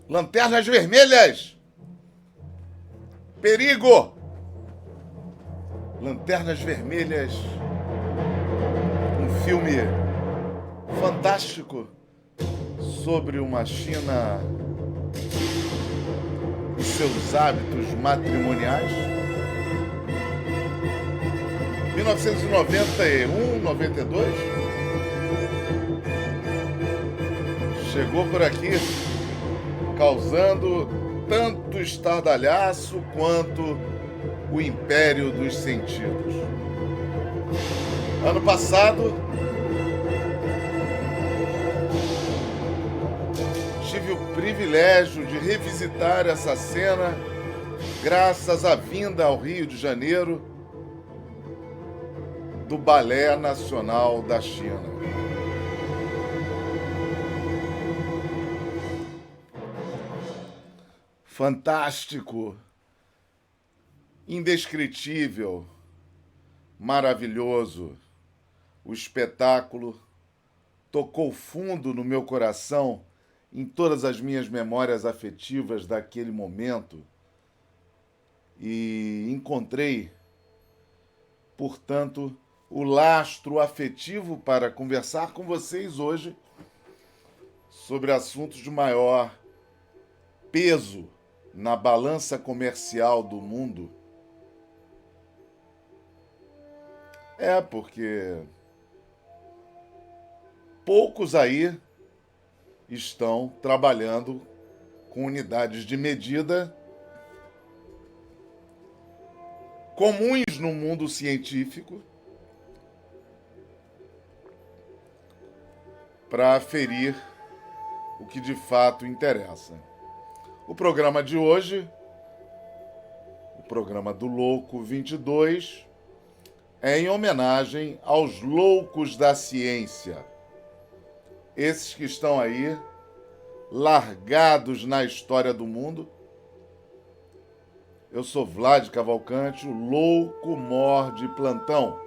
Lanternas Vermelhas! Perigo! Lanternas Vermelhas, um filme fantástico sobre uma China e seus hábitos matrimoniais. 1991, 92, chegou por aqui causando tanto estardalhaço quanto o império dos sentidos. Ano passado, tive o privilégio de revisitar essa cena graças à vinda ao Rio de Janeiro do Balé Nacional da China. Fantástico, indescritível, maravilhoso. O espetáculo tocou fundo no meu coração, em todas as minhas memórias afetivas daquele momento, e encontrei, portanto, o lastro afetivo para conversar com vocês hoje sobre assuntos de maior peso na balança comercial do mundo. Porque poucos aí estão trabalhando com unidades de medida comuns no mundo científico para aferir o que de fato interessa. O programa de hoje, o programa do Louco 22, é em homenagem aos loucos da ciência. Esses que estão aí, largados na história do mundo. Eu sou Vlad Cavalcante, o louco mor de plantão.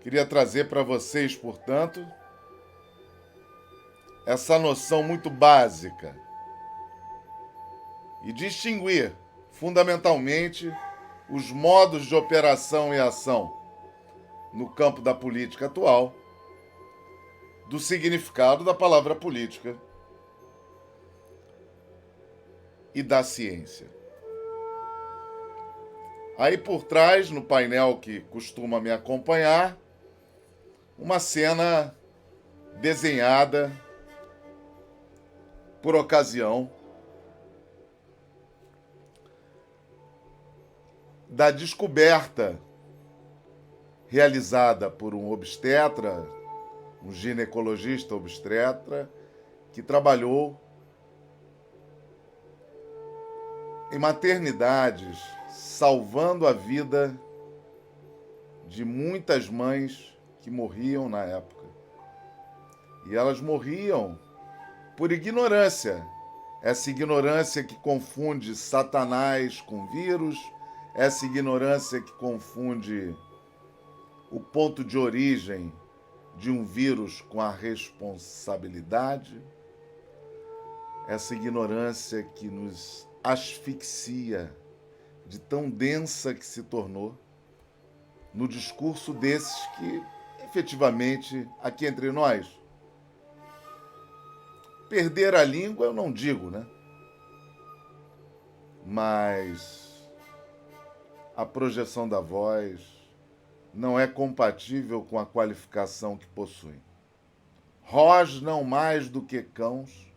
Queria trazer para vocês, portanto, essa noção muito básica e distinguir, fundamentalmente, os modos de operação e ação no campo da política atual, do significado da palavra política e da ciência. Aí por trás, no painel que costuma me acompanhar, uma cena desenhada por ocasião da descoberta realizada por um obstetra, um ginecologista obstetra, que trabalhou em maternidades, salvando a vida de muitas mães que morriam na época. E elas morriam por ignorância. Essa ignorância que confunde Satanás com vírus, essa ignorância que confunde o ponto de origem de um vírus com a responsabilidade, essa ignorância que nos asfixia de tão densa que se tornou no discurso desses que, efetivamente, aqui entre nós, perder a língua eu não digo, né? Mas a projeção da voz não é compatível com a qualificação que possuem. Rosnam mais do que cãos,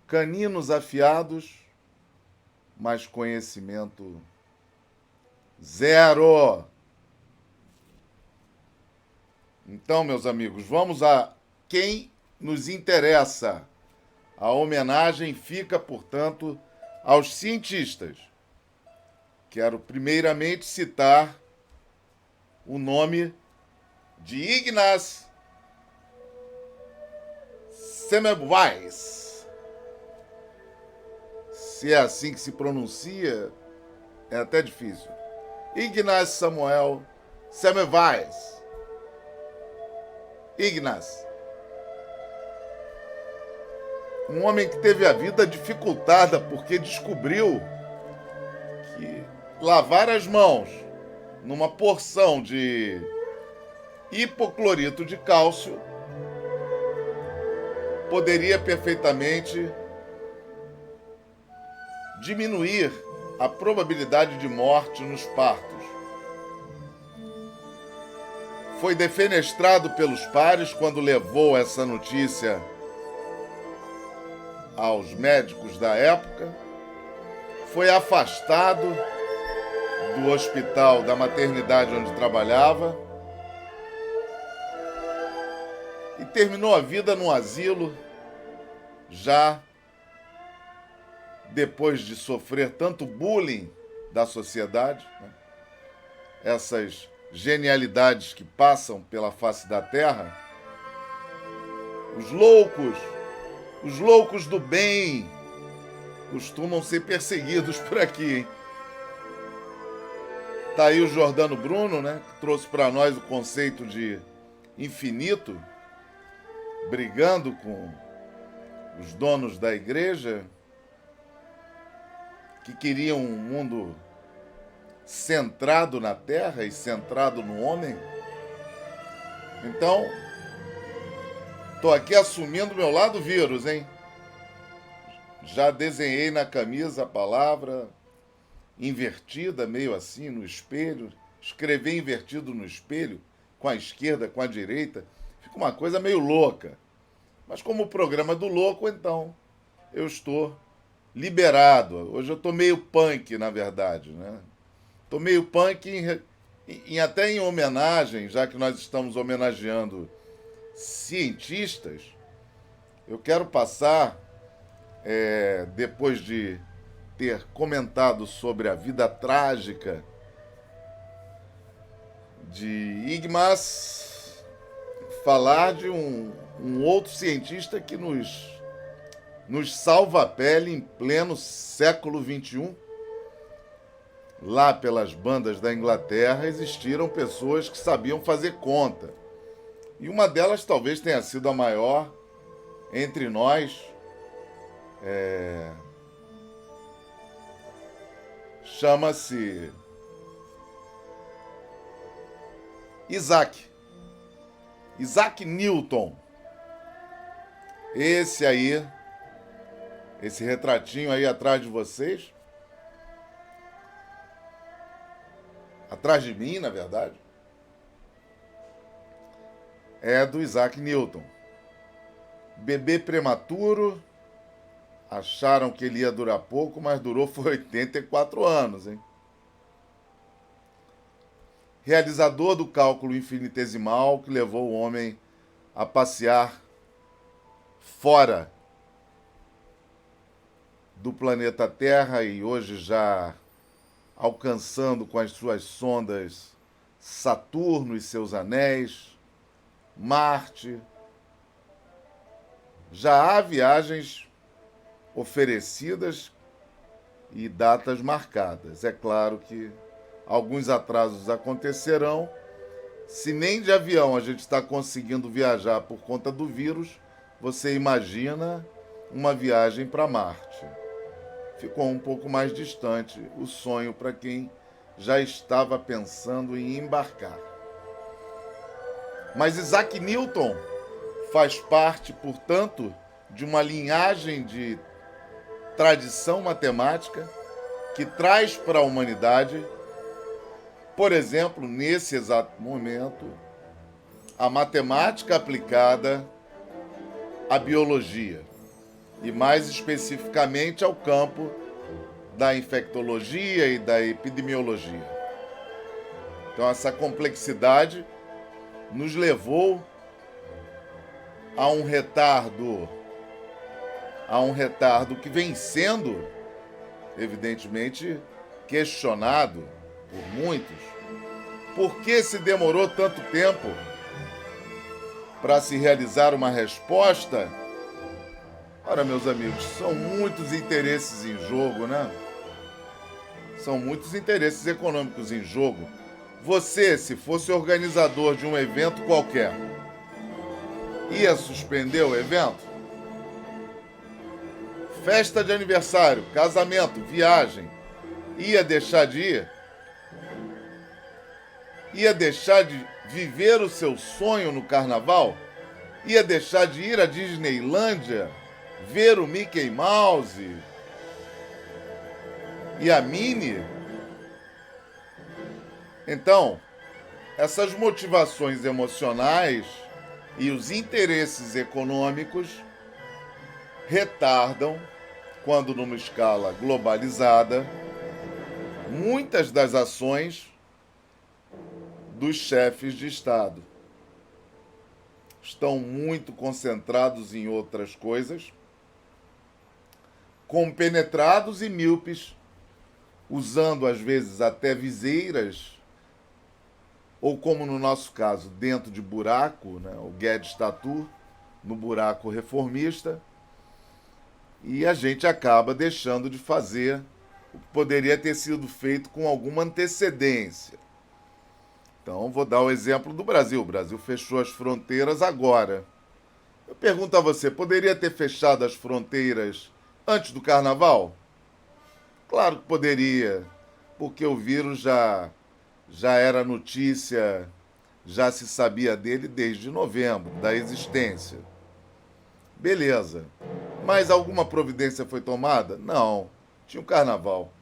caninos afiados, mas conhecimento zero. Então, meus amigos, vamos a quem nos interessa. A homenagem fica, portanto, aos cientistas. Quero primeiramente citar o nome de Ignaz Semmelweis. Se é assim que se pronuncia, é até difícil. Ignaz Samuel Semmelweis, Ignaz. Um homem que teve a vida dificultada porque descobriu que lavar as mãos numa porção de hipoclorito de cálcio poderia perfeitamente diminuir a probabilidade de morte nos partos. Foi defenestrado pelos pares quando levou essa notícia aos médicos da época, foi afastado do hospital, da maternidade onde trabalhava e terminou a vida no asilo, já depois de sofrer tanto bullying da sociedade, né? Essas genialidades que passam pela face da terra, os loucos do bem costumam ser perseguidos por aqui, hein? Tá aí o Giordano Bruno, né, que trouxe para nós o conceito de infinito, brigando com os donos da igreja, que queriam um mundo centrado na terra e centrado no homem. Então, tô aqui assumindo meu lado vírus, hein? Já desenhei na camisa a palavra invertida, meio assim, no espelho. Escrever invertido no espelho, com a esquerda, com a direita. Fica uma coisa meio louca. Mas como o programa do louco, então, eu estou liberado. Hoje eu tô meio punk, na verdade, né? Tô meio punk até em homenagem, já que nós estamos homenageando cientistas. Eu quero passar, depois de ter comentado sobre a vida trágica de Ignaz, falar de um outro cientista que nos salva a pele em pleno século XXI. Lá pelas bandas da Inglaterra existiram pessoas que sabiam fazer conta. E uma delas talvez tenha sido a maior entre nós. Chama-se Isaac Newton. Esse retratinho aí atrás de vocês, atrás de mim, na verdade, é do Isaac Newton. Bebê prematuro, acharam que ele ia durar pouco, mas durou foi 84 anos, hein? Realizador do cálculo infinitesimal que levou o homem a passear fora do planeta Terra e hoje já alcançando com as suas sondas Saturno e seus anéis, Marte. Já há viagens oferecidas e datas marcadas. É claro que alguns atrasos acontecerão. Se nem de avião a gente está conseguindo viajar por conta do vírus, você imagina uma viagem para Marte. Ficou um pouco mais distante o sonho para quem já estava pensando em embarcar. Mas Isaac Newton faz parte, portanto, de uma linhagem de tradição matemática que traz para a humanidade, por exemplo, nesse exato momento, a matemática aplicada à biologia e mais especificamente ao campo da infectologia e da epidemiologia. Então essa complexidade nos levou a um retardo que vem sendo, evidentemente, questionado por muitos. Por que se demorou tanto tempo para se realizar uma resposta? Ora, meus amigos, são muitos interesses em jogo, né? São muitos interesses econômicos em jogo. Você, se fosse organizador de um evento qualquer, Ia suspender o evento? Festa de aniversário, casamento, viagem, ia deixar de ir? Ia deixar de viver o seu sonho no carnaval? Ia deixar de ir à Disneylândia, ver o Mickey Mouse e a Minnie? Então, essas motivações emocionais e os interesses econômicos retardam, quando numa escala globalizada, muitas das ações dos chefes de Estado. Estão muito concentrados em outras coisas, compenetrados e míopes, usando às vezes até viseiras, ou como no nosso caso, dentro de buraco, né, o Guedes Tatu, no buraco reformista, e a gente acaba deixando de fazer o que poderia ter sido feito com alguma antecedência. Então, vou dar o exemplo do Brasil. O Brasil fechou as fronteiras agora. Eu pergunto a você, poderia ter fechado as fronteiras antes do carnaval? Claro que poderia, porque o vírus já era notícia, já se sabia dele desde novembro, da existência. Beleza. Mas alguma providência foi tomada? Não. Tinha um carnaval.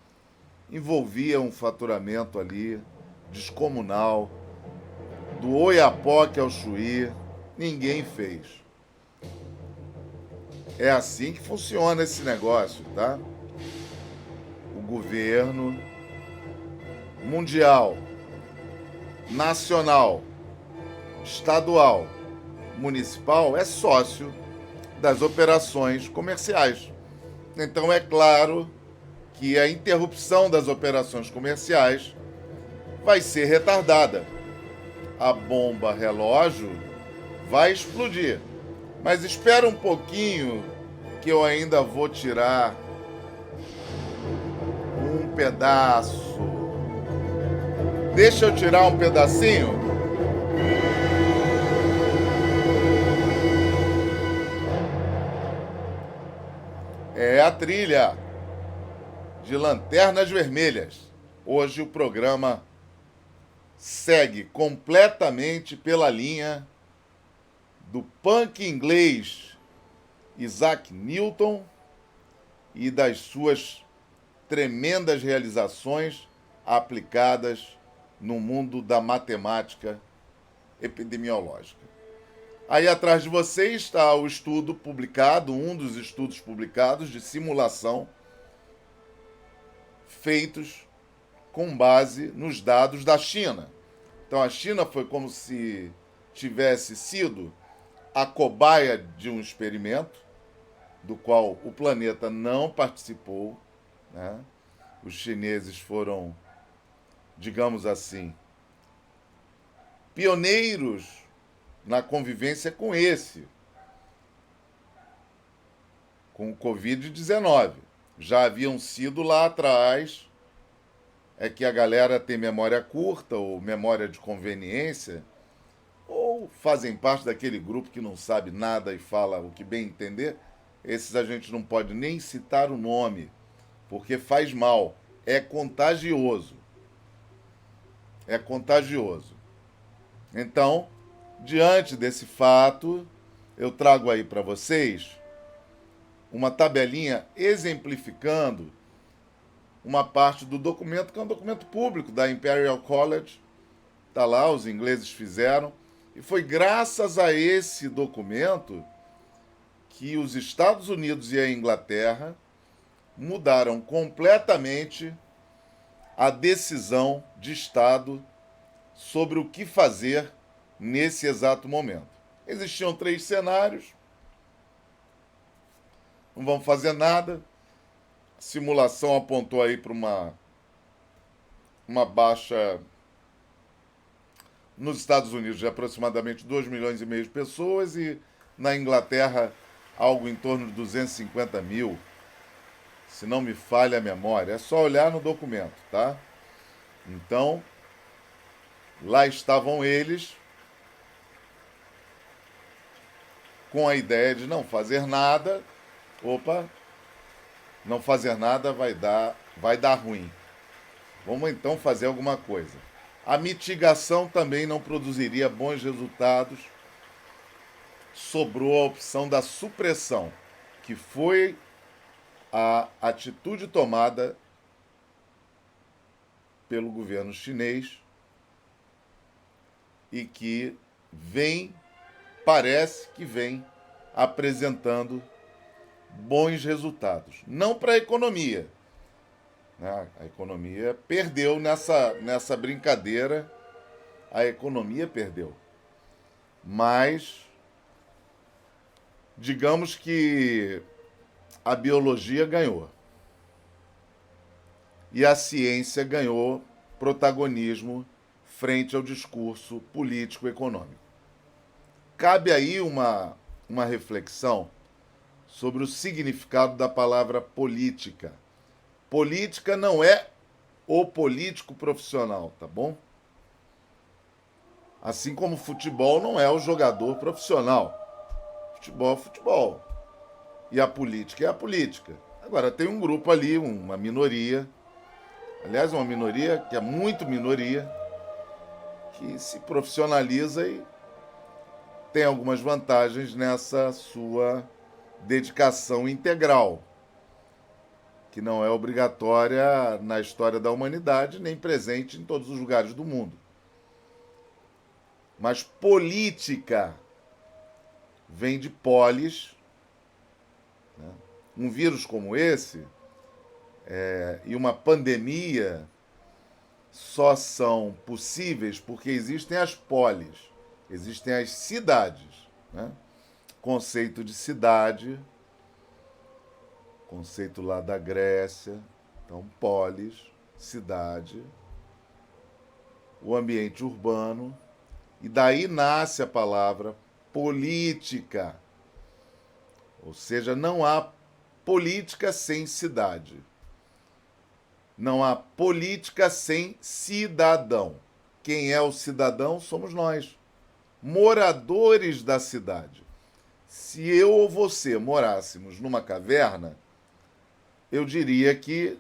Envolvia um faturamento ali descomunal, do Oiapoque ao Chuí, ninguém fez. É assim que funciona esse negócio, tá? O governo mundial, nacional, estadual, municipal é sócio das operações comerciais. Então é claro que a interrupção das operações comerciais vai ser retardada. A bomba relógio vai explodir. Mas espera um pouquinho que eu ainda vou tirar um pedaço. Deixa eu tirar um pedacinho. É a trilha de Lanternas Vermelhas. Hoje o programa segue completamente pela linha do punk inglês Isaac Newton e das suas tremendas realizações aplicadas no mundo da matemática epidemiológica. Aí atrás de você está o estudo publicado, um dos estudos publicados de simulação feitos com base nos dados da China. Então a China foi como se tivesse sido a cobaia de um experimento do qual o planeta não participou, né? Os chineses foram, digamos assim, pioneiros na convivência com o Covid-19. Já haviam sido lá atrás. É que a galera tem memória curta ou memória de conveniência, ou fazem parte daquele grupo que não sabe nada e fala o que bem entender. Esses a gente não pode nem citar o nome, porque faz mal, é contagioso. É contagioso. Então, diante desse fato, eu trago aí para vocês uma tabelinha exemplificando uma parte do documento, que é um documento público da Imperial College. Está lá, os ingleses fizeram. E foi graças a esse documento que os Estados Unidos e a Inglaterra mudaram completamente a decisão de Estado sobre o que fazer nesse exato momento. Existiam 3 cenários. Não vamos fazer nada. A simulação apontou aí para uma baixa nos Estados Unidos de aproximadamente 2,5 milhões de pessoas e na Inglaterra algo em torno de 250 mil, se não me falha a memória. É só olhar no documento, tá? Então, lá estavam eles com a ideia de não fazer nada. Opa, não fazer nada vai dar ruim. Vamos então fazer alguma coisa. A mitigação também não produziria bons resultados. Sobrou a opção da supressão, que foi a atitude tomada pelo governo chinês e que parece que vem apresentando bons resultados. Não para a economia. Né? A economia perdeu nessa brincadeira. A economia perdeu. Mas, digamos que a biologia ganhou. E a ciência ganhou protagonismo frente ao discurso político-econômico. Cabe aí uma reflexão sobre o significado da palavra política. Política não é o político profissional, tá bom? Assim como futebol não é o jogador profissional. Futebol é futebol. E a política é a política. Agora, tem um grupo ali, uma minoria, aliás, uma minoria que é muito minoria, que se profissionaliza e tem algumas vantagens nessa sua dedicação integral, que não é obrigatória na história da humanidade, nem presente em todos os lugares do mundo. Mas política vem de polis. Né? Um vírus como esse e uma pandemia só são possíveis porque existem as polis, existem as cidades. Né? Conceito de cidade, conceito lá da Grécia, então polis, cidade, o ambiente urbano, e daí nasce a palavra política. Ou seja, não há política sem cidade. Não há política sem cidadão. Quem é o cidadão somos nós, moradores da cidade. Se eu ou você morássemos numa caverna, eu diria que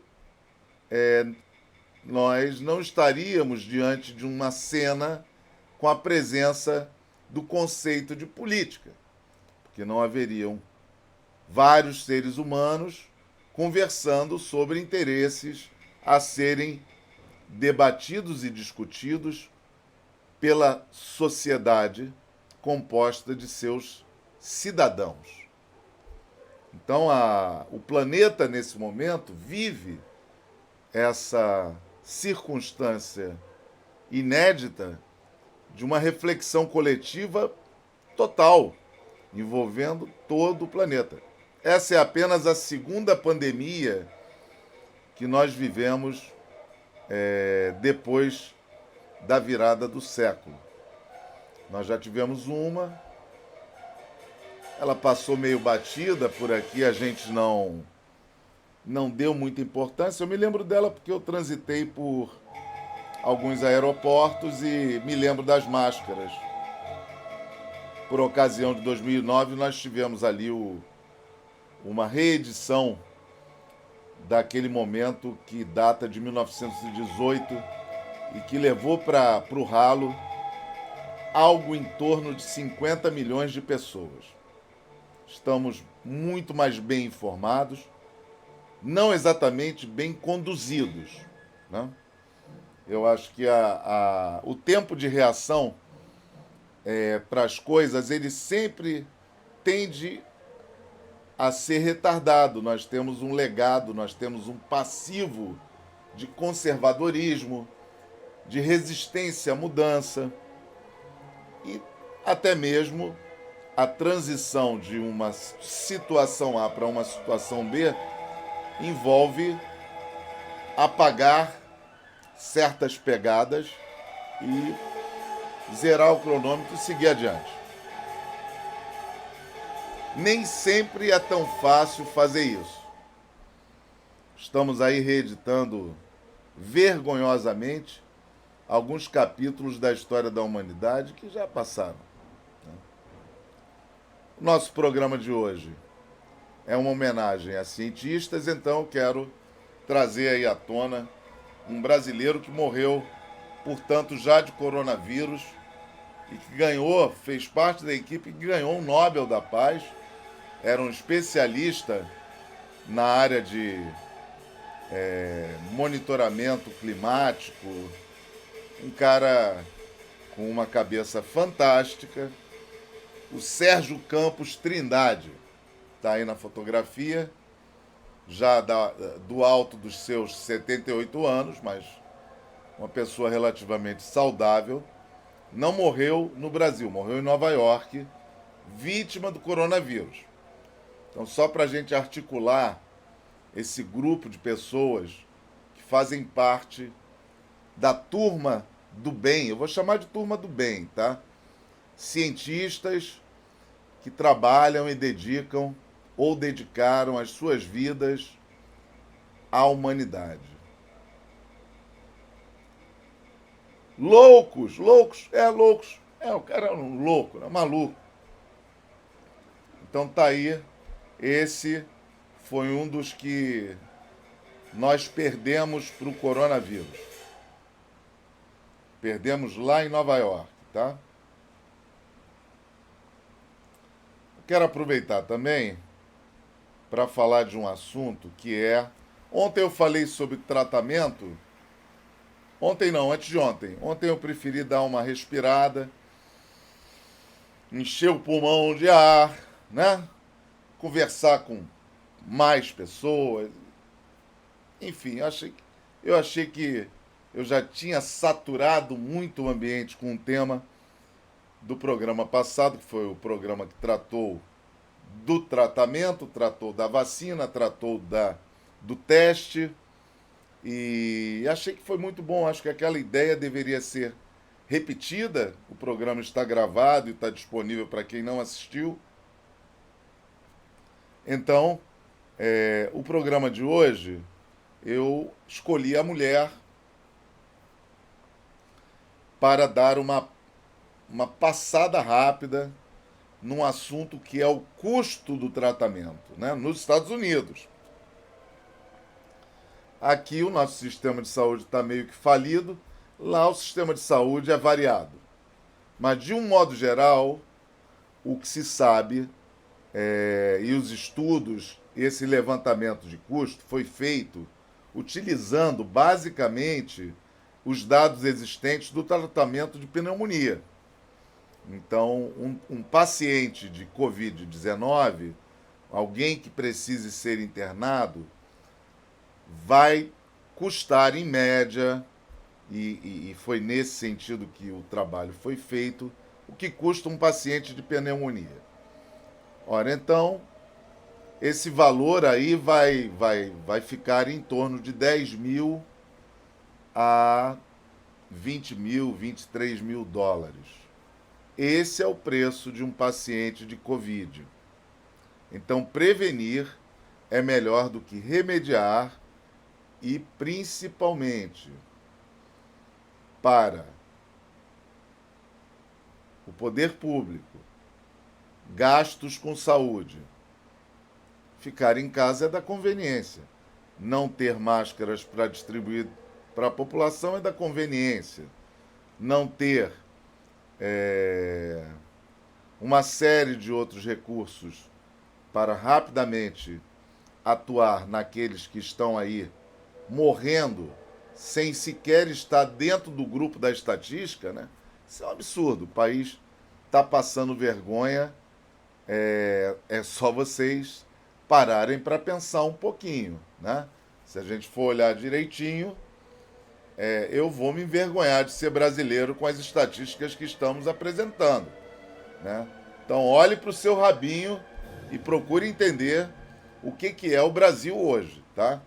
nós não estaríamos diante de uma cena com a presença do conceito de política, porque não haveriam vários seres humanos conversando sobre interesses a serem debatidos e discutidos pela sociedade composta de seus cidadãos. Então, o planeta, nesse momento, vive essa circunstância inédita de uma reflexão coletiva total, envolvendo todo o planeta. Essa é apenas a segunda pandemia que nós vivemos depois da virada do século. Nós já tivemos uma, ela passou meio batida por aqui, a gente não deu muita importância. Eu me lembro dela porque eu transitei por alguns aeroportos e me lembro das máscaras. Por ocasião de 2009, nós tivemos ali uma reedição daquele momento que data de 1918 e que levou para o ralo algo em torno de 50 milhões de pessoas. Estamos muito mais bem informados, não exatamente bem conduzidos. Né? Eu acho que o tempo de reação para as coisas, ele sempre tende a ser retardado. Nós temos um legado, nós temos um passivo de conservadorismo, de resistência à mudança e até mesmo a transição de uma situação A para uma situação B envolve apagar certas pegadas e zerar o cronômetro e seguir adiante. Nem sempre é tão fácil fazer isso. Estamos aí reeditando vergonhosamente alguns capítulos da história da humanidade que já passaram. Nosso programa de hoje é uma homenagem a cientistas, então eu quero trazer aí à tona um brasileiro que morreu, portanto, já de coronavírus e que ganhou, fez parte da equipe que ganhou o Nobel da Paz. Era um especialista na área de monitoramento climático, um cara com uma cabeça fantástica, o Sérgio Campos Trindade. Está aí na fotografia, já do alto dos seus 78 anos, mas uma pessoa relativamente saudável. Não morreu no Brasil, morreu em Nova York, vítima do coronavírus. Então, só para a gente articular esse grupo de pessoas que fazem parte da turma do bem, eu vou chamar de turma do bem, tá? Cientistas que trabalham e dedicam ou dedicaram as suas vidas à humanidade. Loucos, loucos. O cara é um louco, é um maluco. Então tá aí, esse foi um dos que nós perdemos para o coronavírus. Perdemos lá em Nova York, tá? Quero aproveitar também para falar de um assunto que é... Ontem eu falei sobre tratamento. Ontem não, antes de ontem. Ontem eu preferi dar uma respirada, encher o pulmão de ar, né? Conversar com mais pessoas. Enfim, eu achei que eu já tinha saturado muito o ambiente com o tema do programa passado, que foi o programa que tratou do tratamento, tratou da vacina, tratou do teste. E achei que foi muito bom. Acho que aquela ideia deveria ser repetida. O programa está gravado e está disponível para quem não assistiu. Então, o programa de hoje, eu escolhi a mulher para dar uma passada rápida num assunto que é o custo do tratamento, né, nos Estados Unidos. Aqui o nosso sistema de saúde está meio que falido, lá o sistema de saúde é variado. Mas, de um modo geral, o que se sabe e os estudos, esse levantamento de custo foi feito utilizando basicamente os dados existentes do tratamento de pneumonia. Então, um paciente de Covid-19, alguém que precise ser internado, vai custar, em média, e foi nesse sentido que o trabalho foi feito, o que custa um paciente de pneumonia. Ora, então, esse valor aí vai ficar em torno de 10 mil a 20 mil, 23 mil dólares. Esse é o preço de um paciente de Covid. Então, prevenir é melhor do que remediar e, principalmente, para o poder público, gastos com saúde. Ficar em casa é da conveniência. Não ter máscaras para distribuir para a população é da conveniência. Não ter uma série de outros recursos para rapidamente atuar naqueles que estão aí morrendo sem sequer estar dentro do grupo da estatística, né? Isso é um absurdo. O país está passando vergonha. É só vocês pararem para pensar um pouquinho, né? Se a gente for olhar direitinho, eu vou me envergonhar de ser brasileiro com as estatísticas que estamos apresentando, né? Então, olhe para o seu rabinho e procure entender o que é o Brasil hoje, tá?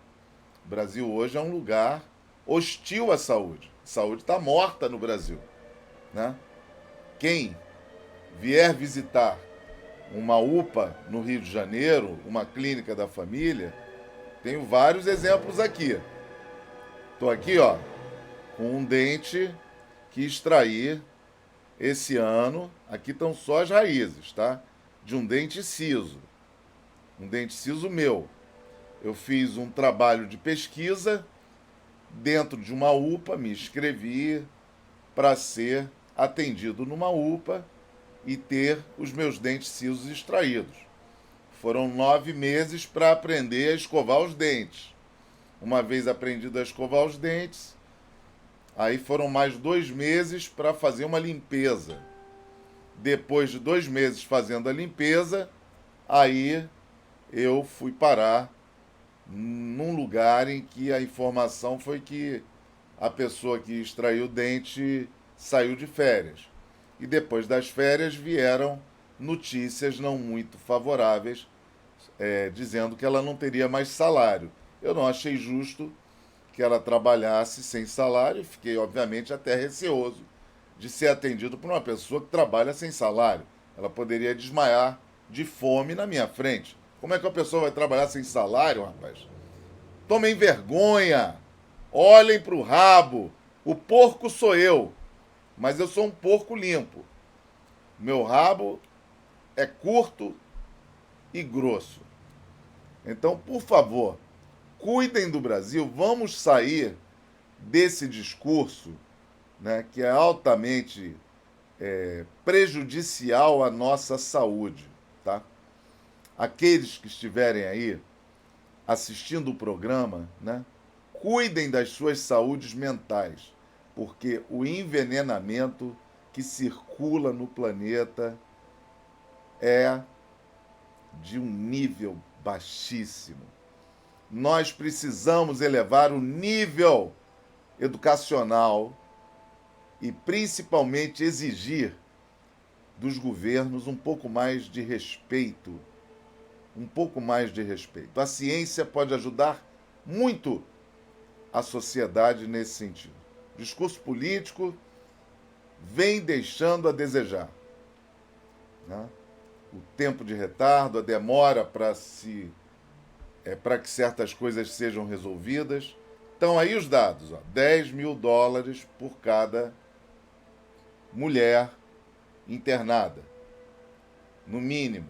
O Brasil hoje é um lugar hostil à saúde. A saúde está morta no Brasil, né? Quem vier visitar uma UPA no Rio de Janeiro, uma clínica da família, tenho vários exemplos aqui. Estou aqui, ó, com um dente que extraí esse ano. Aqui estão só as raízes, tá? de um dente ciso. Um dente ciso meu. Eu fiz um trabalho de pesquisa dentro de uma UPA, me inscrevi para ser atendido numa UPA e ter os meus dentes cisos extraídos. Foram 9 meses para aprender a escovar os dentes. Uma vez aprendido a escovar os dentes, aí foram mais 2 meses para fazer uma limpeza. Depois de 2 meses fazendo a limpeza, aí eu fui parar num lugar em que a informação foi que a pessoa que extraiu o dente saiu de férias. E depois das férias vieram notícias não muito favoráveis, dizendo que ela não teria mais salário. Eu não achei justo que ela trabalhasse sem salário e fiquei, obviamente, até receoso de ser atendido por uma pessoa que trabalha sem salário. Ela poderia desmaiar de fome na minha frente. Como é que a pessoa vai trabalhar sem salário, rapaz? Tomem vergonha! Olhem para o rabo! O porco sou eu, mas eu sou um porco limpo. Meu rabo é curto e grosso. Então, por favor, cuidem do Brasil. Vamos sair desse discurso, né, que é altamente prejudicial à nossa saúde, tá? Aqueles que estiverem aí assistindo o programa, né, cuidem das suas saúdes mentais, porque o envenenamento que circula no planeta é de um nível baixíssimo. Nós precisamos elevar o nível educacional e principalmente exigir dos governos um pouco mais de respeito. Um pouco mais de respeito. A ciência pode ajudar muito a sociedade nesse sentido. O discurso político vem deixando a desejar, né? O tempo de retardo, a demora para que certas coisas sejam resolvidas. Estão aí os dados, ó, US$ 10.000 por cada mulher internada, no mínimo,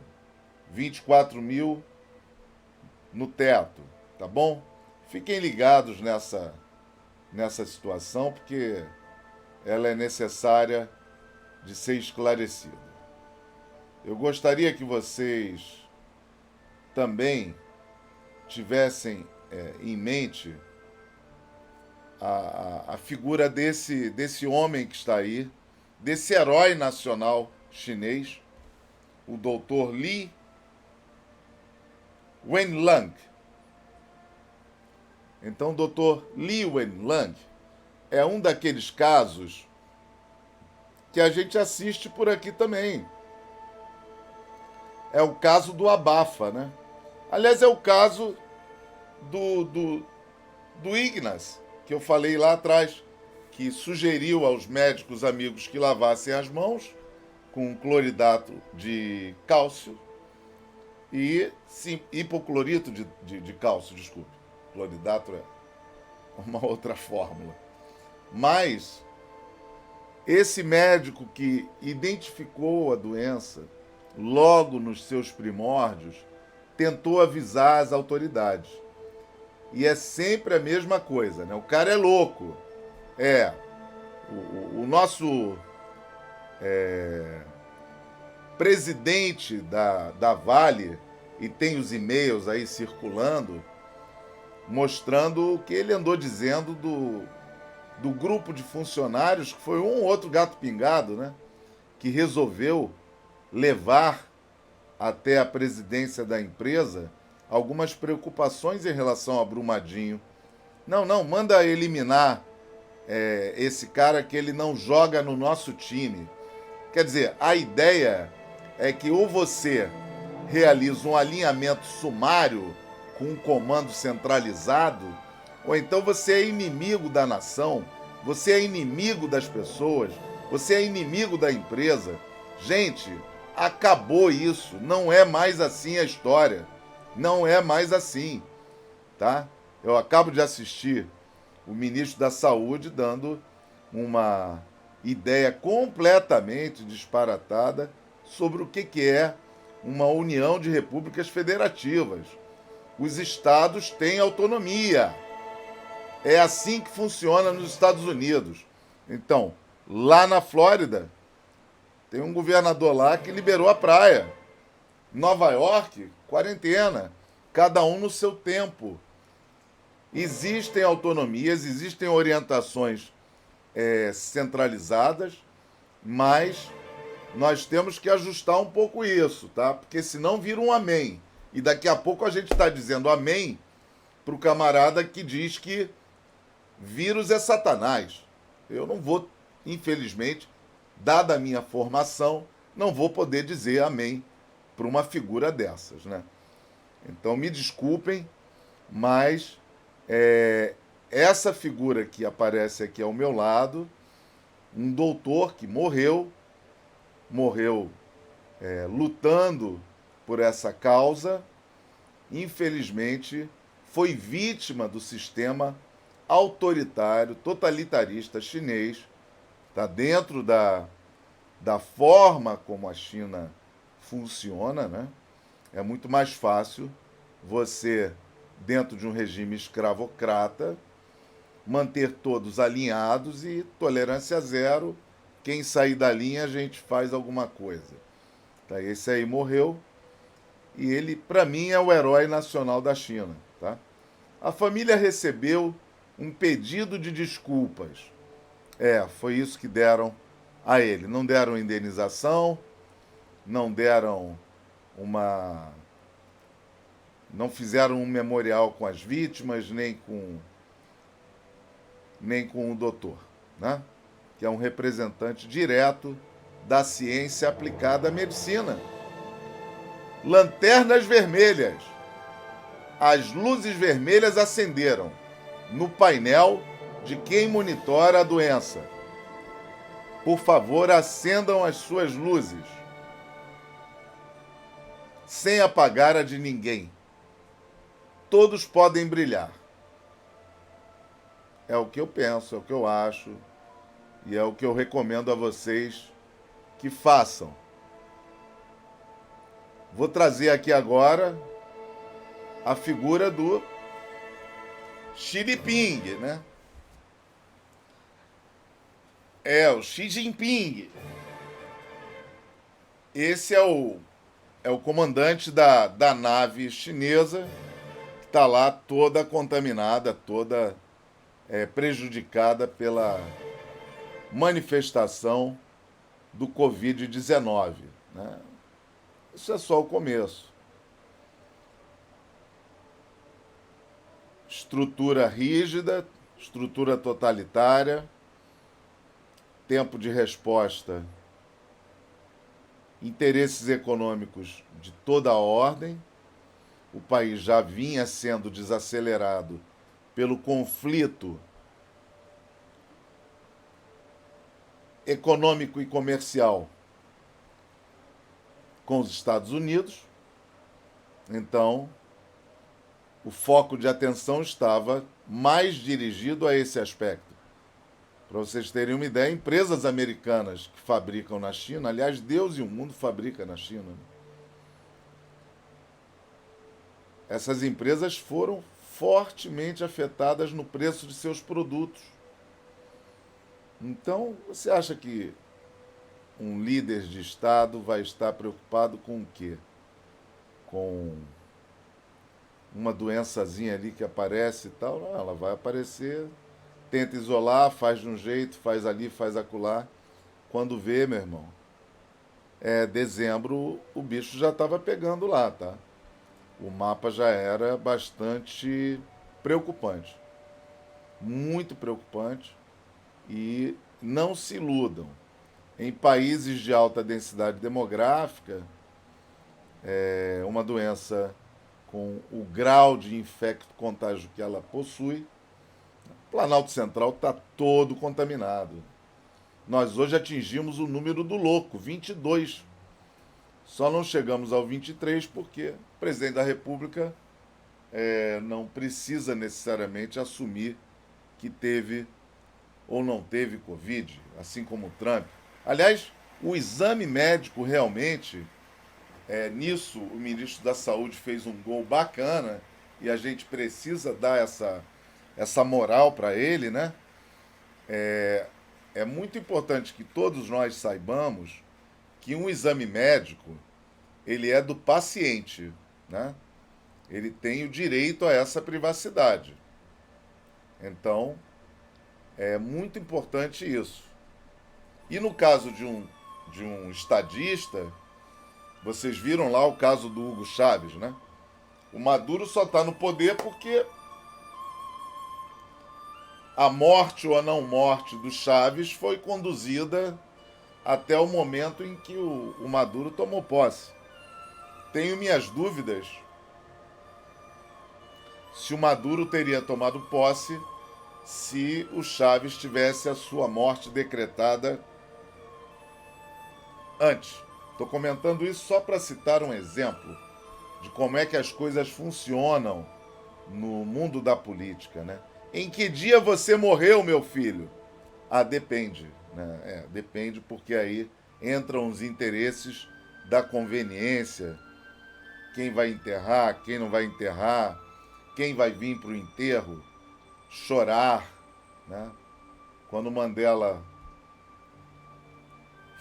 24 mil no teto, tá bom? Fiquem ligados nessa situação, porque ela é necessária de ser esclarecida. Eu gostaria que vocês também tivessem em mente a figura desse homem que está aí, desse herói nacional chinês, o Dr. Li Wenliang. Então, o Dr. Li Wenliang é um daqueles casos que a gente assiste por aqui também. É o caso do abafa, né? Aliás, é o caso do Ignas, que eu falei lá atrás, que sugeriu aos médicos amigos que lavassem as mãos com cloridato de cálcio e hipoclorito de cálcio, desculpe. Cloridato é uma outra fórmula. Mas esse médico que identificou a doença logo nos seus primórdios tentou avisar as autoridades. E é sempre a mesma coisa, né? O cara é louco. O nosso presidente da Vale, e tem os e-mails aí circulando, mostrando o que ele andou dizendo do grupo de funcionários, que foi um ou outro gato pingado, né? Que resolveu levar até a presidência da empresa algumas preocupações em relação a Brumadinho. Não, manda eliminar esse cara, que ele não joga no nosso time. Quer dizer, a ideia é que ou você realiza um alinhamento sumário com um comando centralizado, ou então você é inimigo da nação, você é inimigo das pessoas, você é inimigo da empresa. Gente, acabou isso. Não é mais assim a história. Não é mais assim, tá? Eu acabo de assistir o ministro da Saúde dando uma ideia completamente disparatada sobre o que é uma união de repúblicas federativas. Os estados têm autonomia. É assim que funciona nos Estados Unidos. Então, lá na Flórida, tem um governador lá que liberou a praia. Nova York, quarentena. Cada um no seu tempo. Existem autonomias, existem orientações centralizadas, mas nós temos que ajustar um pouco isso, tá? Porque senão vira um amém. E daqui a pouco a gente está dizendo amém para o camarada que diz que vírus é Satanás. Eu não vou, infelizmente, dada a minha formação, não vou poder dizer amém para uma figura dessas, né? Então me desculpem, mas essa figura que aparece aqui ao meu lado, um doutor que morreu lutando por essa causa, infelizmente foi vítima do sistema autoritário, totalitarista chinês, está dentro da forma como a China funciona, né? É muito mais fácil você, dentro de um regime escravocrata, manter todos alinhados e tolerância zero. Quem sair da linha, a gente faz alguma coisa. Tá? Esse aí morreu e ele, para mim, é o herói nacional da China. Tá? A família recebeu um pedido de desculpas. Foi isso que deram a ele. Não deram indenização, não deram não fizeram um memorial com as vítimas, nem com o doutor, né? Que é um representante direto da ciência aplicada à medicina. Lanternas vermelhas. As luzes vermelhas acenderam no painel de quem monitora a doença. Por favor, acendam as suas luzes, sem apagar a de ninguém. Todos podem brilhar. É o que eu penso, é o que eu acho e é o que eu recomendo a vocês que façam. Vou trazer aqui agora a figura do Xi Jinping, né? O Xi Jinping. Esse é o comandante da nave chinesa que está lá toda contaminada, toda prejudicada pela manifestação do Covid-19. Né? Isso é só o começo. Estrutura rígida, estrutura totalitária, tempo de resposta, interesses econômicos de toda a ordem. O país já vinha sendo desacelerado pelo conflito econômico e comercial com os Estados Unidos. Então, o foco de atenção estava mais dirigido a esse aspecto. Para vocês terem uma ideia, empresas americanas que fabricam na China, aliás, Deus e o mundo fabrica na China, né? Essas empresas foram fortemente afetadas no preço de seus produtos. Então, você acha que um líder de Estado vai estar preocupado com o quê? Com uma doençazinha ali que aparece e tal? Não, ela vai aparecer, tenta isolar, faz de um jeito, faz ali, faz acolá. Quando vê, meu irmão, dezembro, o bicho já estava pegando lá, tá? O mapa já era bastante preocupante. Muito preocupante. E não se iludam. Em países de alta densidade demográfica, uma doença com o grau de infecto-contágio que ela possui, o Planalto Central está todo contaminado. Nós hoje atingimos o número do louco, 22. Só não chegamos ao 23 porque o presidente da República não precisa necessariamente assumir que teve ou não teve Covid, assim como o Trump. Aliás, o exame médico realmente Nisso, o ministro da Saúde fez um gol bacana e a gente precisa dar essa moral para ele, né? É muito importante que todos nós saibamos que um exame médico, ele é do paciente, né? Ele tem o direito a essa privacidade. Então, é muito importante isso. E no caso de um estadista, vocês viram lá o caso do Hugo Chávez, né? O Maduro só está no poder porque a morte ou a não morte do Chávez foi conduzida até o momento em que o Maduro tomou posse. Tenho minhas dúvidas se o Maduro teria tomado posse se o Chávez tivesse a sua morte decretada antes. Estou comentando isso só para citar um exemplo de como é que as coisas funcionam no mundo da política, né? Em que dia você morreu, meu filho? Ah, depende, né? Depende porque aí entram os interesses da conveniência, quem vai enterrar, quem não vai enterrar, quem vai vir para o enterro, chorar, né? Quando Mandela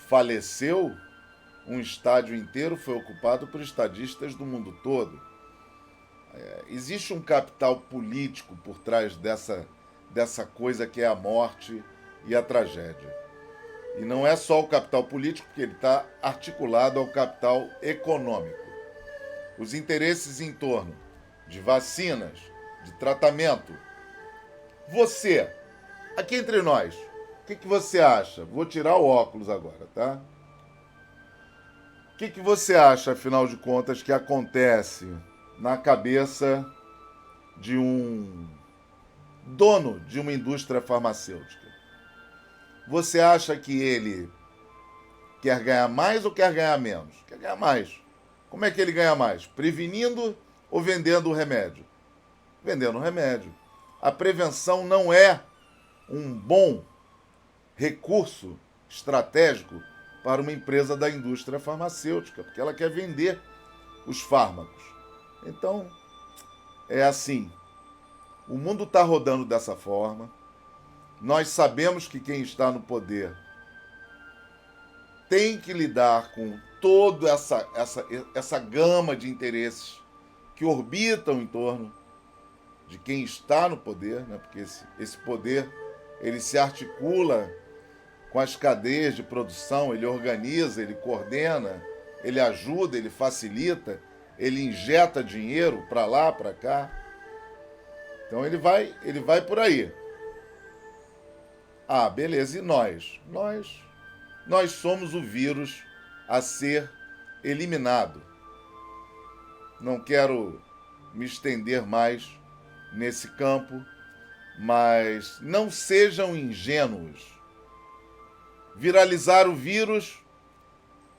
faleceu, um estádio inteiro foi ocupado por estadistas do mundo todo. Existe um capital político por trás dessa coisa que é a morte e a tragédia. E não é só o capital político, porque ele está articulado ao capital econômico. Os interesses em torno de vacinas, de tratamento. Você, aqui entre nós, o que você acha? Vou tirar o óculos agora, tá? O que você acha, afinal de contas, que acontece na cabeça de um dono de uma indústria farmacêutica? Você acha que ele quer ganhar mais ou quer ganhar menos? Quer ganhar mais. Como é que ele ganha mais? Prevenindo ou vendendo o remédio? Vendendo o remédio. A prevenção não é um bom recurso estratégico para uma empresa da indústria farmacêutica, porque ela quer vender os fármacos. Então, é assim. O mundo está rodando dessa forma. Nós sabemos que quem está no poder tem que lidar com toda essa gama de interesses que orbitam em torno de quem está no poder, né? Porque esse poder ele se articula com as cadeias de produção, ele organiza, ele coordena, ele ajuda, ele facilita, ele injeta dinheiro para lá, para cá. Então ele vai por aí. Ah, beleza, e nós? Nós somos o vírus a ser eliminado. Não quero me estender mais nesse campo, mas não sejam ingênuos. Viralizar o vírus,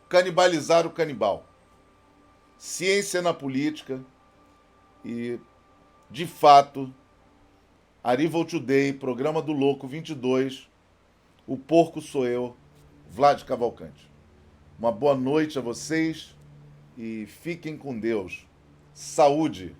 canibalizar o canibal. Ciência na política e, de fato, Arrival Today, Programa do Louco 22, o porco sou eu, Vlad Cavalcante. Uma boa noite a vocês e fiquem com Deus. Saúde!